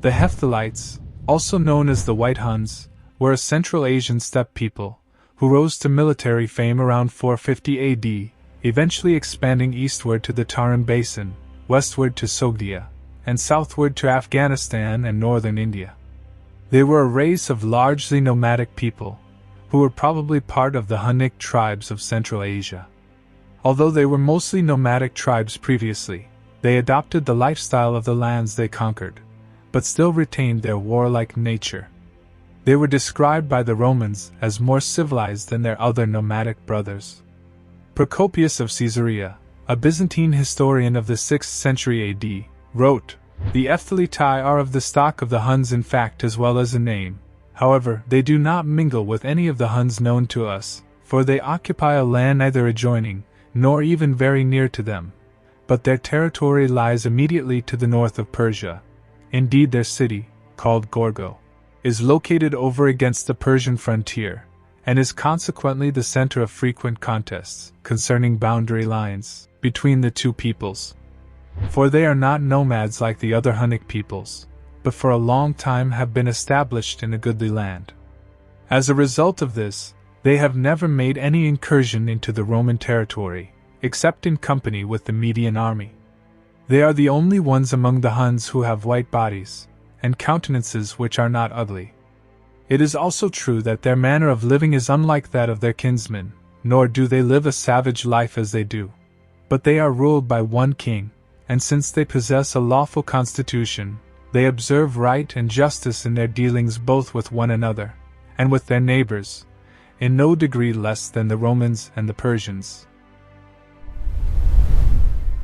The Hephthalites, also known as the White Huns, were a Central Asian steppe people who rose to military fame around 450 AD, eventually expanding eastward to the Tarim Basin, westward to Sogdia, and southward to Afghanistan and northern India. They were a race of largely nomadic people, who were probably part of the Hunnic tribes of Central Asia. Although they were mostly nomadic tribes previously, they adopted the lifestyle of the lands they conquered, but still retained their warlike nature. They were described by the Romans as more civilized than their other nomadic brothers. Procopius of Caesarea, a Byzantine historian of the 6th century AD, wrote, "The Hephthalitai are of the stock of the Huns in fact as well as in name. However, they do not mingle with any of the Huns known to us, for they occupy a land neither adjoining, nor even very near to them. But their territory lies immediately to the north of Persia. Indeed, their city, called Gorgo, is located over against the Persian frontier, and is consequently the center of frequent contests concerning boundary lines between the two peoples. For they are not nomads like the other Hunnic peoples, but for a long time have been established in a goodly land. As a result of this, they have never made any incursion into the Roman territory, except in company with the Median army. They are the only ones among the Huns who have white bodies, and countenances which are not ugly. It is also true that their manner of living is unlike that of their kinsmen, nor do they live a savage life as they do. But they are ruled by one king, and since they possess a lawful constitution, they observe right and justice in their dealings both with one another, and with their neighbors, in no degree less than the Romans and the Persians."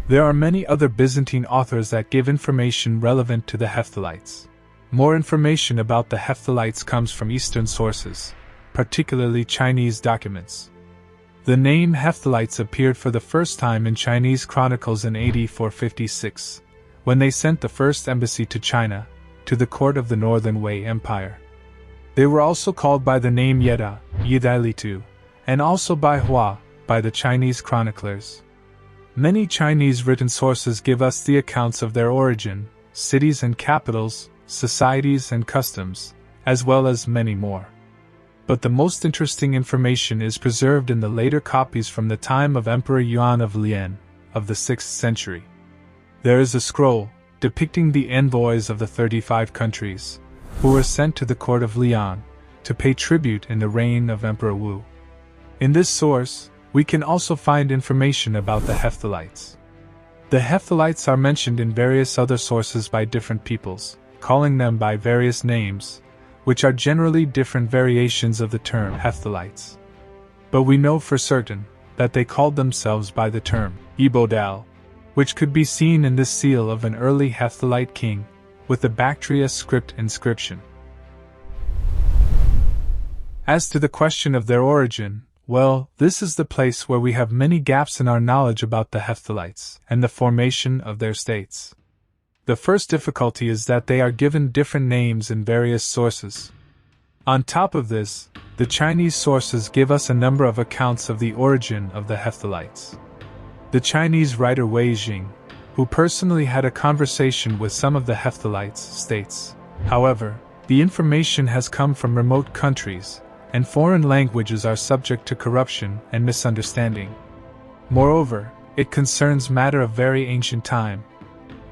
There are many other Byzantine authors that give information relevant to the Hephthalites. More information about the Hephthalites comes from Eastern sources, particularly Chinese documents. The name Hephthalites appeared for the first time in Chinese chronicles in AD 456, when they sent the first embassy to China, to the court of the Northern Wei Empire. They were also called by the name Yeda, Yidalitu, and also by Hua, by the Chinese chroniclers. Many Chinese written sources give us the accounts of their origin, cities and capitals, societies and customs, as well as many more. But the most interesting information is preserved in the later copies from the time of Emperor Yuan of Lian, of the 6th century. There is a scroll, depicting the envoys of the 35 countries, who were sent to the court of Lian, to pay tribute in the reign of Emperor Wu. In this source, we can also find information about the Hephthalites. The Hephthalites are mentioned in various other sources by different peoples, calling them by various names, which are generally different variations of the term Hephthalites. But we know for certain that they called themselves by the term Ebodal, which could be seen in the seal of an early Hephthalite king, with the Bactria script inscription. As to the question of their origin, well, this is the place where we have many gaps in our knowledge about the Hephthalites and the formation of their states. The first difficulty is that they are given different names in various sources. On top of this, the Chinese sources give us a number of accounts of the origin of the Hephthalites. The Chinese writer Wei Jing, who personally had a conversation with some of the Hephthalites, states, however, the information has come from remote countries, and foreign languages are subject to corruption and misunderstanding. Moreover, it concerns matter of very ancient time,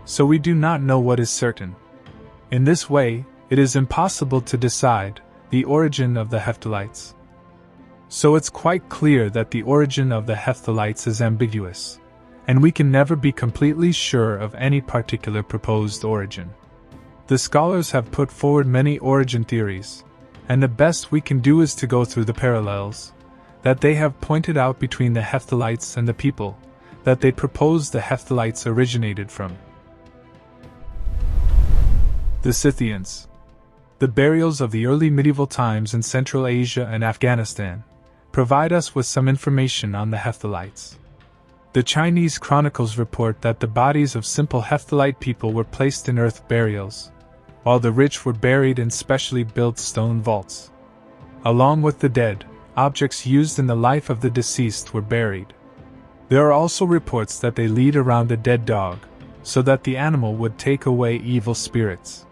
so we do not know what is certain. In this way, it is impossible to decide the origin of the Hephthalites. So it's quite clear that the origin of the Hephthalites is ambiguous, and we can never be completely sure of any particular proposed origin. The scholars have put forward many origin theories, and the best we can do is to go through the parallels that they have pointed out between the Hephthalites and the people that they propose the Hephthalites originated from. The Scythians. The burials of the early medieval times in Central Asia and Afghanistan provide us with some information on the Hephthalites. The Chinese chronicles report that the bodies of simple Hephthalite people were placed in earth burials, while the rich were buried in specially built stone vaults. Along with the dead, objects used in the life of the deceased were buried. There are also reports that they lead around a dead dog, so that the animal would take away evil spirits.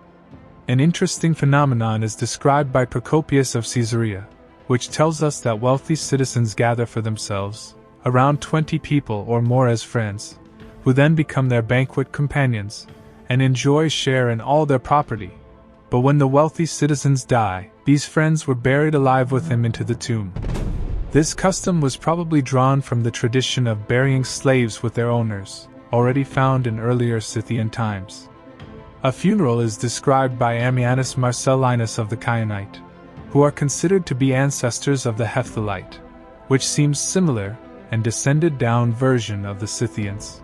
An interesting phenomenon is described by Procopius of Caesarea, which tells us that wealthy citizens gather for themselves around 20 people or more as friends, who then become their banquet companions, and enjoy share in all their property. But when the wealthy citizens die, these friends were buried alive with him into the tomb. This custom was probably drawn from the tradition of burying slaves with their owners, already found in earlier Scythian times. A funeral is described by Ammianus Marcellinus of the Chianite, who are considered to be ancestors of the Hephthalite, which seems similar and descended down version of the Scythians.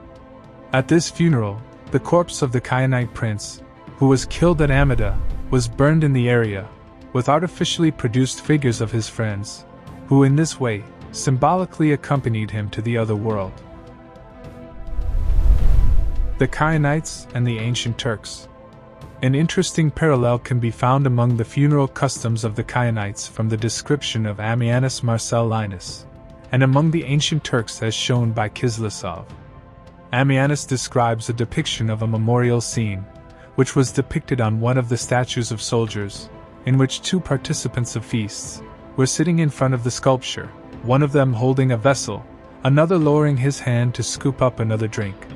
At this funeral, the corpse of the Chianite prince, who was killed at Amida, was burned in the area, with artificially produced figures of his friends, who in this way symbolically accompanied him to the other world. The Chianites and the ancient Turks. An interesting parallel can be found among the funeral customs of the Chianites from the description of Ammianus Marcellinus, and among the ancient Turks as shown by Kislesov. Ammianus describes a depiction of a memorial scene, which was depicted on one of the statues of soldiers, in which two participants of feasts were sitting in front of the sculpture, one of them holding a vessel, another lowering his hand to scoop up another drink.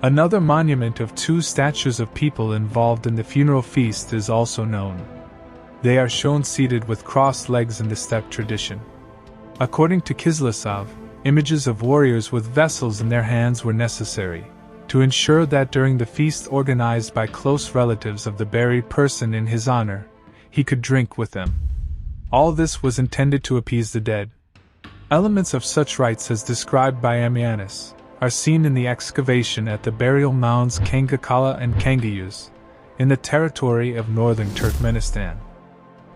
Another monument of two statues of people involved in the funeral feast is also known. They are shown seated with crossed legs in the steppe tradition. According to Kislesov, images of warriors with vessels in their hands were necessary to ensure that during the feast organized by close relatives of the buried person in his honor, he could drink with them. All this was intended to appease the dead. Elements of such rites as described by Ammianus are seen in the excavation at the burial mounds Kangakala and Kangayuz, in the territory of northern Turkmenistan.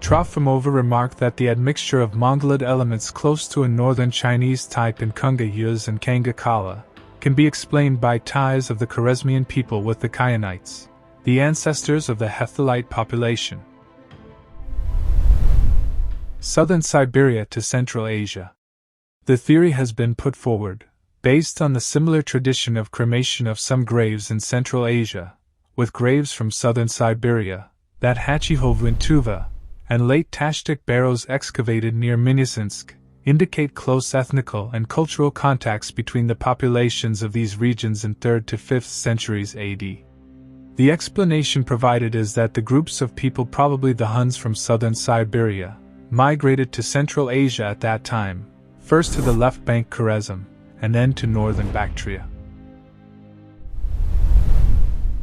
Trofimova remarked that the admixture of Mongolid elements close to a northern Chinese type in Kangayuz and Kangakala can be explained by ties of the Khwarezmian people with the Chianites, the ancestors of the Hephthalite population. Southern Siberia to Central Asia. The theory has been put forward, based on the similar tradition of cremation of some graves in Central Asia, with graves from southern Siberia, that Hachihovu in Tuva, and late Tashtik barrows excavated near Minusинsk, indicate close ethnical and cultural contacts between the populations of these regions in 3rd to 5th centuries AD. The explanation provided is that the groups of people, probably the Huns from southern Siberia, migrated to Central Asia at that time, first to the left bank Khwarezm, and then to northern Bactria.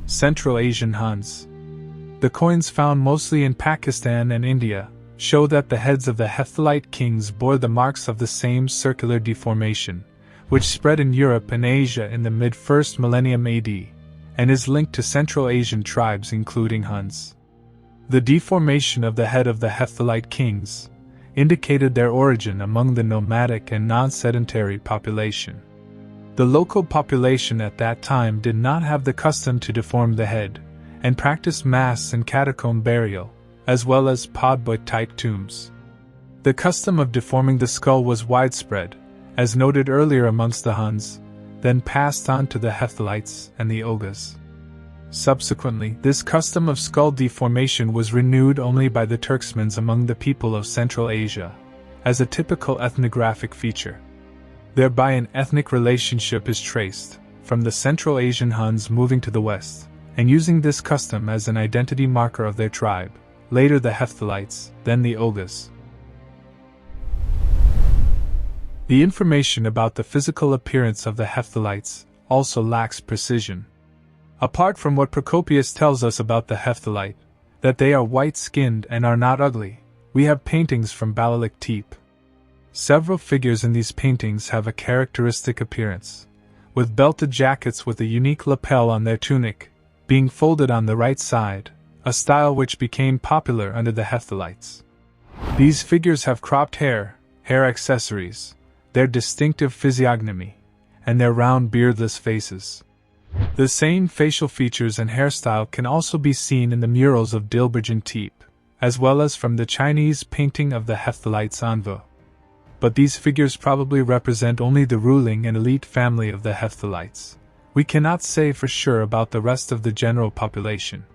Central Asian Huns. The coins found mostly in Pakistan and India show that the heads of the Hephthalite kings bore the marks of the same circular deformation, which spread in Europe and Asia in the mid-1st millennium AD, and is linked to Central Asian tribes including Huns. The deformation of the head of the Hephthalite kings indicated their origin among the nomadic and non-sedentary population. The local population at that time did not have the custom to deform the head, and practiced mass and catacomb burial, as well as podboy-type tombs. The custom of deforming the skull was widespread, as noted earlier amongst the Huns, then passed on to the Hephthalites and the Oghuz. Subsequently, this custom of skull deformation was renewed only by the Turkmens among the people of Central Asia, as a typical ethnographic feature. Thereby an ethnic relationship is traced, from the Central Asian Huns moving to the west, and using this custom as an identity marker of their tribe, later the Hephthalites, then the Oghuz. The information about the physical appearance of the Hephthalites also lacks precision. Apart from what Procopius tells us about the Hephthalite, that they are white-skinned and are not ugly, we have paintings from Balalik Tepe. Several figures in these paintings have a characteristic appearance, with belted jackets with a unique lapel on their tunic, being folded on the right side, a style which became popular under the Hephthalites. These figures have cropped hair accessories, their distinctive physiognomy, and their round beardless faces. The same facial features and hairstyle can also be seen in the murals of Dilbergen Tepe, as well as from the Chinese painting of the Hephthalites Anvo. But these figures probably represent only the ruling and elite family of the Hephthalites. We cannot say for sure about the rest of the general population.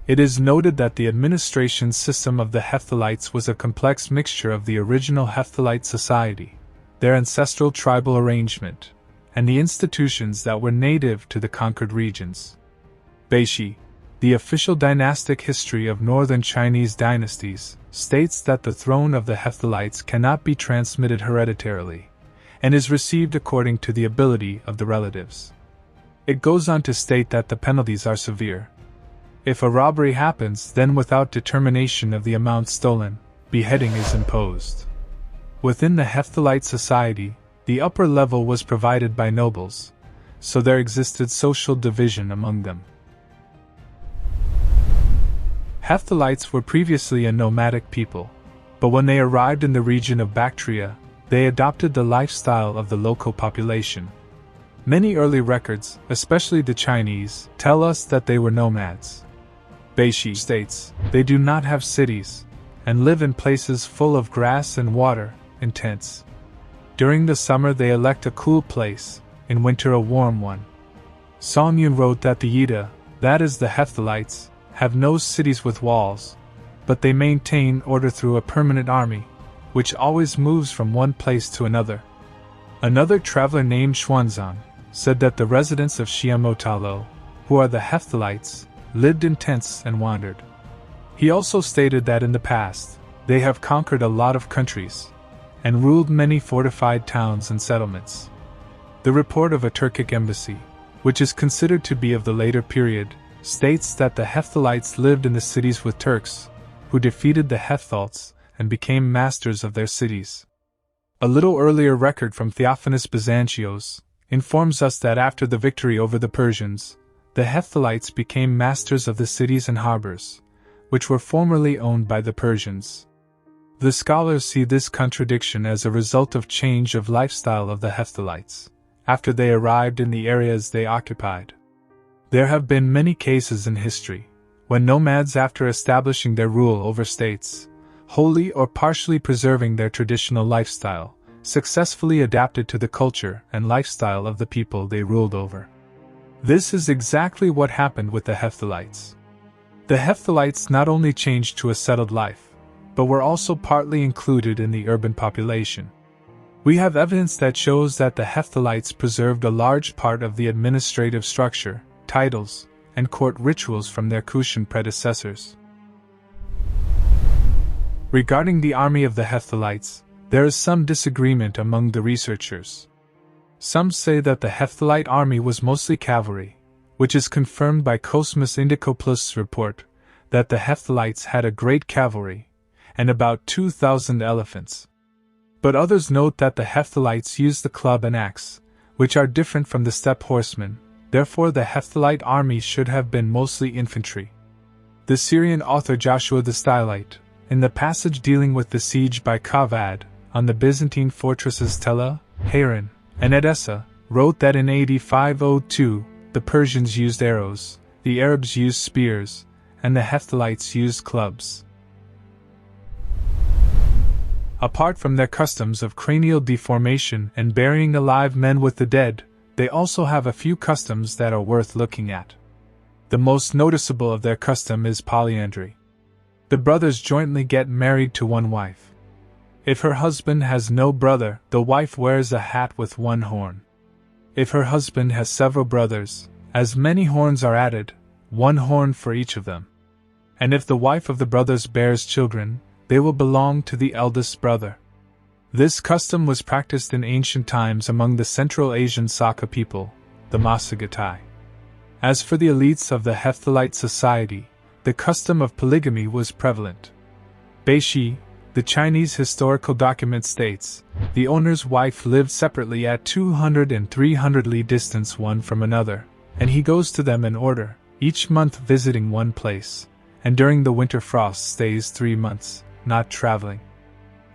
It is noted that the administration system of the Hephthalites was a complex mixture of the original Hephthalite society, their ancestral tribal arrangement, and the institutions that were native to the conquered regions. Beishi, the official dynastic history of northern Chinese dynasties, states that the throne of the Hephthalites cannot be transmitted hereditarily, and is received according to the ability of the relatives. It goes on to state that the penalties are severe. If a robbery happens, then without determination of the amount stolen, beheading is imposed. Within the Hephthalite society, the upper level was provided by nobles, so there existed social division among them. Hephthalites were previously a nomadic people, but when they arrived in the region of Bactria, they adopted the lifestyle of the local population. Many early records, especially the Chinese, tell us that they were nomads. Beishi states, they do not have cities, and live in places full of grass and water, in tents. During the summer they elect a cool place, in winter a warm one. Song Yun wrote that the Yida, that is the Hephthalites, have no cities with walls, but they maintain order through a permanent army, which always moves from one place to another. Another traveler named Xuanzang said that the residents of Xiamotalo, who are the Hephthalites, lived in tents and wandered. He also stated that in the past, they have conquered a lot of countries, and ruled many fortified towns and settlements. The report of a Turkic embassy, which is considered to be of the later period, states that the Hephthalites lived in the cities with Turks, who defeated the Hephthalites and became masters of their cities. A little earlier record from Theophanes Byzantios informs us that after the victory over the Persians, the Hephthalites became masters of the cities and harbors, which were formerly owned by the Persians. The scholars see this contradiction as a result of change of lifestyle of the Hephthalites, after they arrived in the areas they occupied. There have been many cases in history, when nomads after establishing their rule over states, wholly or partially preserving their traditional lifestyle, successfully adapted to the culture and lifestyle of the people they ruled over. This is exactly what happened with the Hephthalites. The Hephthalites not only changed to a settled life, but were also partly included in the urban population. We have evidence that shows that the Hephthalites preserved a large part of the administrative structure, titles, and court rituals from their Kushan predecessors. Regarding the army of the Hephthalites, there is some disagreement among the researchers. Some say that the Hephthalite army was mostly cavalry, which is confirmed by Cosmas Indicopoulos' report that the Hephthalites had a great cavalry, and about 2,000 elephants. But others note that the Hephthalites used the club and axe, which are different from the steppe horsemen, therefore the Hephthalite army should have been mostly infantry. The Syrian author Joshua the Stylite, in the passage dealing with the siege by Kavad, on the Byzantine fortresses Tela, Haran, and Edessa, wrote that in AD 502, the Persians used arrows, the Arabs used spears, and the Hephthalites used clubs. Apart from their customs of cranial deformation and burying alive men with the dead, they also have a few customs that are worth looking at. The most noticeable of their custom is polyandry. The brothers jointly get married to one wife. If her husband has no brother, the wife wears a hat with one horn. If her husband has several brothers, as many horns are added, one horn for each of them. And if the wife of the brothers bears children, they will belong to the eldest brother. This custom was practiced in ancient times among the Central Asian Saka people, the Masagatai. As for the elites of the Hephthalite society, the custom of polygamy was prevalent. Beishi, the Chinese historical document states, the owner's wife lived separately at 200 and 300 li distance one from another, and he goes to them in order, each month visiting one place, and during the winter frost stays 3 months, not traveling.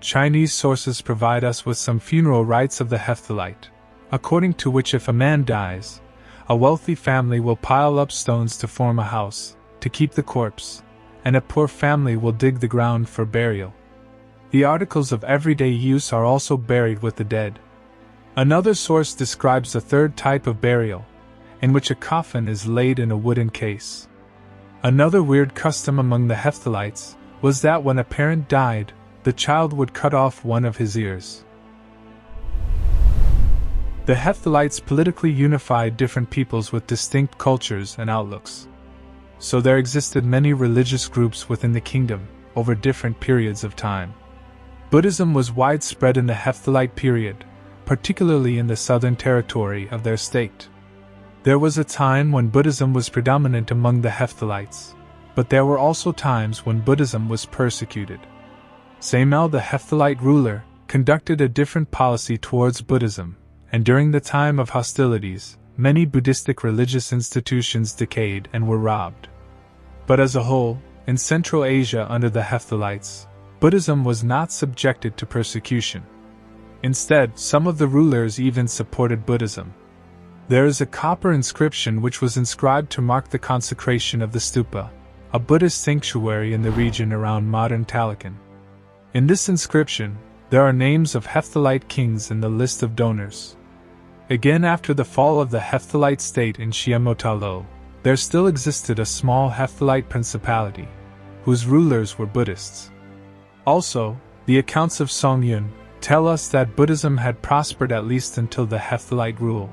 Chinese sources provide us with some funeral rites of the Hephthalite, according to which if a man dies, a wealthy family will pile up stones to form a house, to keep the corpse, and a poor family will dig the ground for burial. The articles of everyday use are also buried with the dead. Another source describes a third type of burial, in which a coffin is laid in a wooden case. Another weird custom among the Hephthalites was that when a parent died, the child would cut off one of his ears. The Hephthalites politically unified different peoples with distinct cultures and outlooks. So there existed many religious groups within the kingdom over different periods of time. Buddhism was widespread in the Hephthalite period, particularly in the southern territory of their state. There was a time when Buddhism was predominant among the Hephthalites, but there were also times when Buddhism was persecuted. Samuel the Hephthalite ruler conducted a different policy towards Buddhism, and during the time of hostilities, many Buddhistic religious institutions decayed and were robbed. But as a whole, in Central Asia under the Hephthalites, Buddhism was not subjected to persecution. Instead, some of the rulers even supported Buddhism. There is a copper inscription which was inscribed to mark the consecration of the stupa, a Buddhist sanctuary in the region around modern Taloqan. In this inscription, there are names of Hephthalite kings in the list of donors. Again, after the fall of the Hephthalite state in Xiamotalo, there still existed a small Hephthalite principality, whose rulers were Buddhists. Also, the accounts of Song Yun tell us that Buddhism had prospered at least until the Hephthalite rule.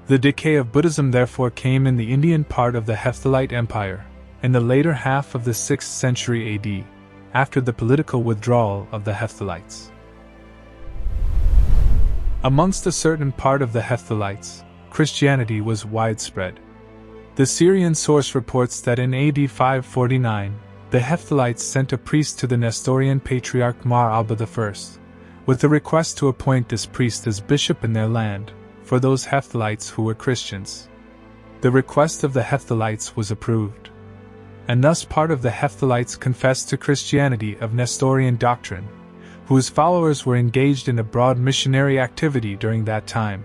The decay of Buddhism therefore came in the Indian part of the Hephthalite Empire, in the later half of the 6th century AD, after the political withdrawal of the Hephthalites. Amongst a certain part of the Hephthalites, Christianity was widespread. The Syrian source reports that in AD 549, the Hephthalites sent a priest to the Nestorian patriarch Mar Abba I, with a request to appoint this priest as bishop in their land, for those Hephthalites who were Christians. The request of the Hephthalites was approved, and thus part of the Hephthalites confessed to Christianity of Nestorian doctrine, whose followers were engaged in a broad missionary activity during that time.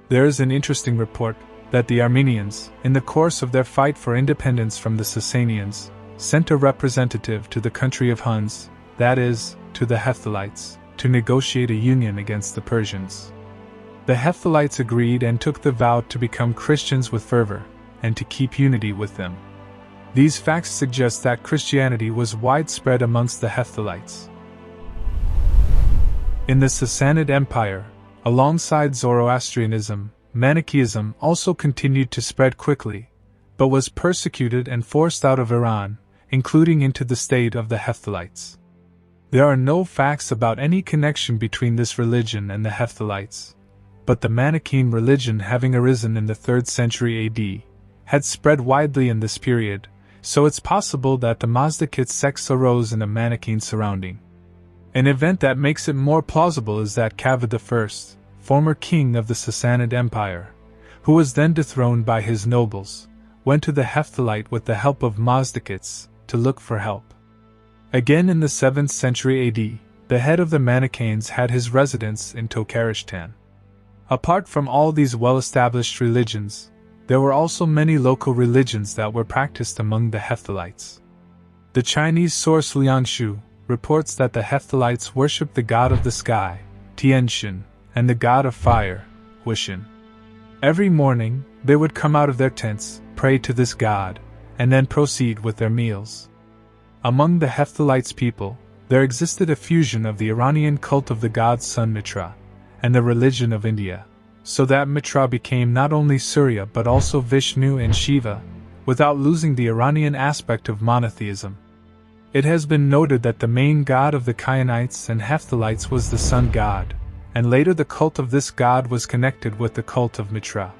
There is an interesting report that the Armenians, in the course of their fight for independence from the Sasanians, sent a representative to the country of Huns, that is, to the Hephthalites, to negotiate a union against the Persians. The Hephthalites agreed and took the vow to become Christians with fervor, and to keep unity with them. These facts suggest that Christianity was widespread amongst the Hephthalites. In the Sassanid Empire, alongside Zoroastrianism, Manichaeism also continued to spread quickly, but was persecuted and forced out of Iran, including into the state of the Hephthalites. There are no facts about any connection between this religion and the Hephthalites, but the Manichaean religion, having arisen in the 3rd century AD, had spread widely in this period, so it's possible that the Mazdakite sects arose in a Manichaean surrounding. An event that makes it more plausible is that Kavad I, former king of the Sassanid Empire, who was then dethroned by his nobles, went to the Hephthalite with the help of Mazdakites to look for help. Again in the 7th century AD, the head of the Manichaeans had his residence in Tokaristan. Apart from all these well-established religions, there were also many local religions that were practiced among the Hephthalites. The Chinese source Liangshu reports that the Hephthalites worshipped the god of the sky, Tianxin, and the god of fire, Wishin. Every morning, they would come out of their tents, pray to this god, and then proceed with their meals. Among the Hephthalites people, there existed a fusion of the Iranian cult of the god sun Mitra, and the religion of India, so that Mitra became not only Surya but also Vishnu and Shiva, without losing the Iranian aspect of monotheism. It has been noted that the main god of the Kainites and Hephthalites was the sun god, and later the cult of this god was connected with the cult of Mitra.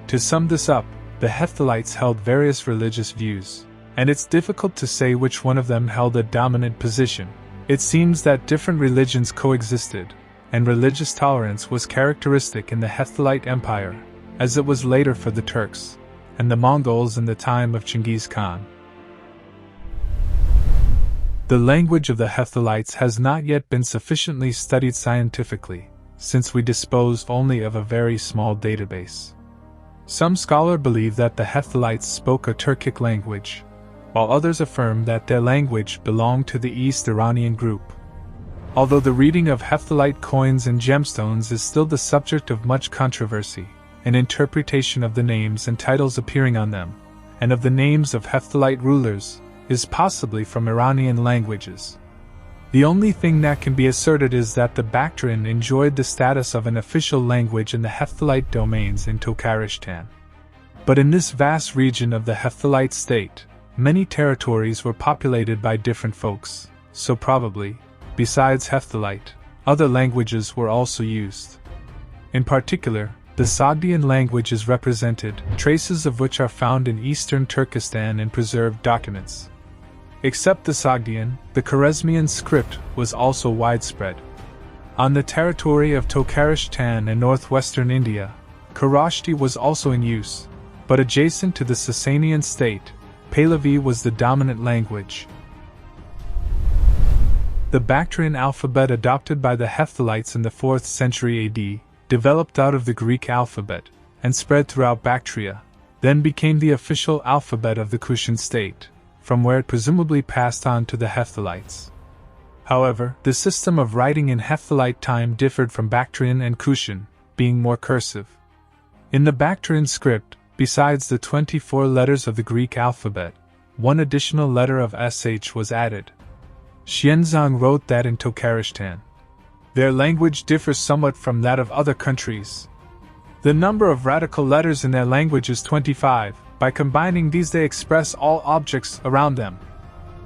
To sum this up, the Hephthalites held various religious views, and it's difficult to say which one of them held a dominant position. It seems that different religions coexisted, and religious tolerance was characteristic in the Hephthalite Empire, as it was later for the Turks and the Mongols in the time of Chinggis Khan. The language of the Hephthalites has not yet been sufficiently studied scientifically, since we dispose only of a very small database. Some scholars believe that the Hephthalites spoke a Turkic language, while others affirm that their language belonged to the East Iranian group. Although the reading of Hephthalite coins and gemstones is still the subject of much controversy, an interpretation of the names and titles appearing on them, and of the names of Hephthalite rulers, is possibly from Iranian languages. The only thing that can be asserted is that the Bactrian enjoyed the status of an official language in the Hephthalite domains in Tokarestan. But in this vast region of the Hephthalite state, many territories were populated by different folks, so probably, besides Hephthalite, other languages were also used. In particular, the Sogdian language is represented, traces of which are found in eastern Turkestan in preserved documents. Except the Sogdian, the Khwarezmian script was also widespread. On the territory of Tokarestan and northwestern India, Kharosthi was also in use, but adjacent to the Sasanian state, Pahlavi was the dominant language. The Bactrian alphabet adopted by the Hephthalites in the 4th century AD developed out of the Greek alphabet and spread throughout Bactria, then became the official alphabet of the Kushan state, from where it presumably passed on to the Hephthalites. However, the system of writing in Hephthalite time differed from Bactrian and Kushan, being more cursive. In the Bactrian script, besides the 24 letters of the Greek alphabet, one additional letter of sh was added. Xianzong wrote that in Tokarestan. Their language differs somewhat from that of other countries. The number of radical letters in their language is 25. By combining these they express all objects around them.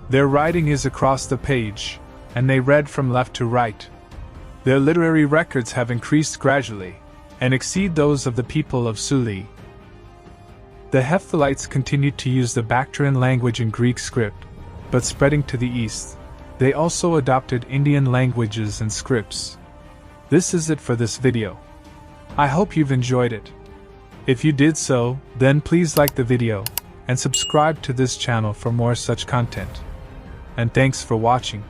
Their writing is across the page, and they read from left to right. Their literary records have increased gradually, and exceed those of the people of Suli. The Hephthalites continued to use the Bactrian language in Greek script, but spreading to the east, they also adopted Indian languages and scripts. This is it for this video. I hope you've enjoyed it. If you did so, then please like the video, and subscribe to this channel for more such content. And thanks for watching.